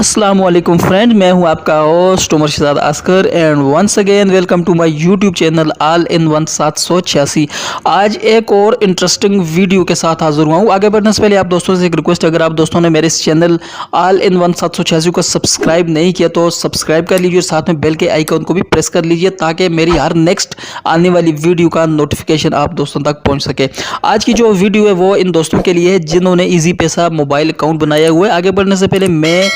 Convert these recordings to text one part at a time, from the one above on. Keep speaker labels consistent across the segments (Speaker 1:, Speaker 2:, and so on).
Speaker 1: अस्सलामुअलैकुम फ्रेंड, मैं हूं आपका host Umar Shahzad Askar and once again welcome to my YouTube channel all in one 786। आज एक और इंटरेस्टिंग वीडियो के साथ हाजिर हुआ हूं। आगे बढ़ने से पहले आप दोस्तों से एक रिक्वेस्ट, अगर आप दोस्तों ने मेरे इस चैनल ऑल इन वन 786 को सब्सक्राइब नहीं किया तो सब्सक्राइब कर लीजिए, साथ में बेल के आइकन को भी प्रेस कर लीजिए ताकि मेरी हर नेक्स्ट आने वाली वीडियो का नोटिफिकेशन आप दोस्तों तक पहुँच सके। आज की जो वीडियो है वो इन दोस्तों के लिए है जिन्होंने ईजी पैसा मोबाइल अकाउंट बनाया हुआ है। आगे बढ़ने से पहले मैं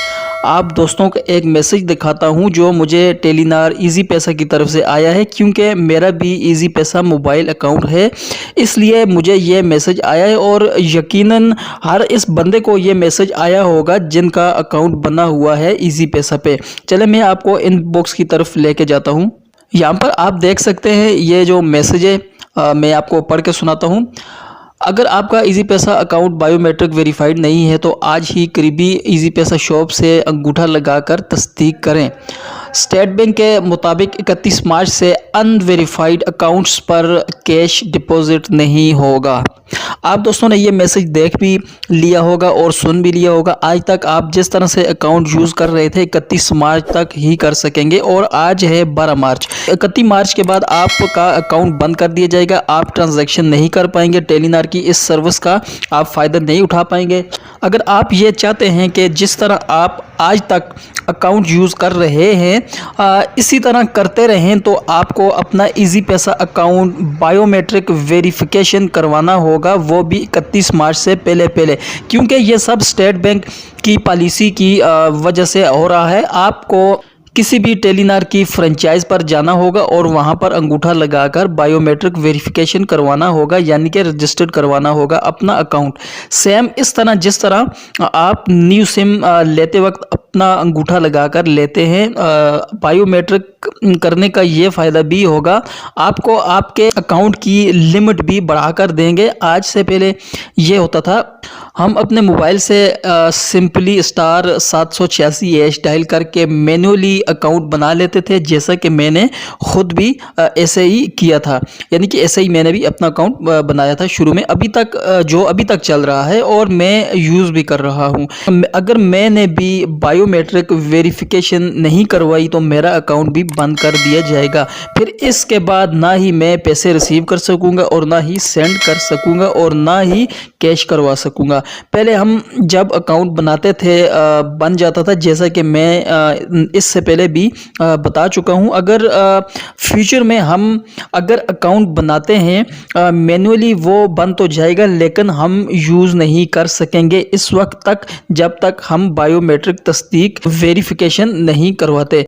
Speaker 1: आप दोस्तों को एक मैसेज दिखाता हूं जो मुझे टेलीनार इजी पैसा की तरफ से आया है, क्योंकि मेरा भी इजी पैसा मोबाइल अकाउंट है इसलिए मुझे ये मैसेज आया है और यकीनन हर इस बंदे को ये मैसेज आया होगा जिनका अकाउंट बना हुआ है इजी पैसा पे। चले मैं आपको इनबॉक्स की तरफ लेके जाता हूं। यहाँ पर आप देख सकते हैं ये जो मैसेज है मैं आपको पढ़ के सुनाता हूँ। अगर आपका इजी पैसा अकाउंट बायोमेट्रिक वेरीफाइड नहीं है तो आज ही करीबी इजी पैसा शॉप से अंगूठा लगाकर तस्दीक करें। स्टेट बैंक के मुताबिक 31 मार्च से अनवेरीफाइड अकाउंट्स पर कैश डिपॉजिट नहीं होगा। आप दोस्तों ने ये मैसेज देख भी लिया होगा और सुन भी लिया होगा। आज तक आप जिस तरह से अकाउंट यूज़ कर रहे थे 31 मार्च तक ही कर सकेंगे और आज है 12 मार्च। 31 मार्च के बाद आपका अकाउंट बंद कर दिया जाएगा। आप ट्रांजैक्शन नहीं कर पाएंगे, टेलीनार की इस सर्विस का आप फ़ायदा नहीं उठा पाएंगे। अगर आप ये चाहते हैं कि जिस तरह आप आज तक अकाउंट यूज़ कर रहे हैं इसी तरह करते रहें तो आपको अपना इजी पैसा अकाउंट बायोमेट्रिक वेरिफिकेशन करवाना होगा, वो भी 31 मार्च से पहले क्योंकि ये सब स्टेट बैंक की पॉलिसी की वजह से हो रहा है। आपको किसी भी टेलीनार की फ्रेंचाइज पर जाना होगा और वहां पर अंगूठा लगाकर बायोमेट्रिक वेरिफिकेशन करवाना होगा, यानी कि रजिस्टर्ड करवाना होगा अपना अकाउंट। सेम इस तरह जिस तरह आप न्यू सिम लेते वक्त अपना अंगूठा लगाकर लेते हैं, बायोमेट्रिक करने का ये फ़ायदा भी होगा, आपको आपके अकाउंट की लिमिट भी बढ़ाकर देंगे। आज से पहले ये होता था हम अपने मोबाइल से सिंपली *786# डायल करके मैन्युअली अकाउंट बना लेते थे, जैसा कि मैंने खुद भी ऐसे ही किया था, यानी कि ऐसे ही मैंने भी अपना अकाउंट बनाया था शुरू में, अभी तक चल रहा है और मैं यूज़ भी कर रहा हूँ। अगर मैंने भी बायोमेट्रिक वेरिफिकेशन नहीं करवाई तो मेरा अकाउंट भी बंद कर दिया जाएगा। फिर इसके बाद ना ही मैं पैसे रिसीव कर सकूँगा और ना ही सेंड कर सकूँगा और ना ही कैश करवा सकूँगा। पहले हम जब अकाउंट बनाते थे बन जाता था, जैसा कि मैं इससे पहले भी बता चुका हूँ। अगर फ्यूचर में हम अगर अकाउंट बनाते हैं मैन्युअली वो बंद तो जाएगा लेकिन हम यूज़ नहीं कर सकेंगे इस वक्त तक जब तक हम बायोमेट्रिक तस्दीक वेरिफिकेशन नहीं करवाते।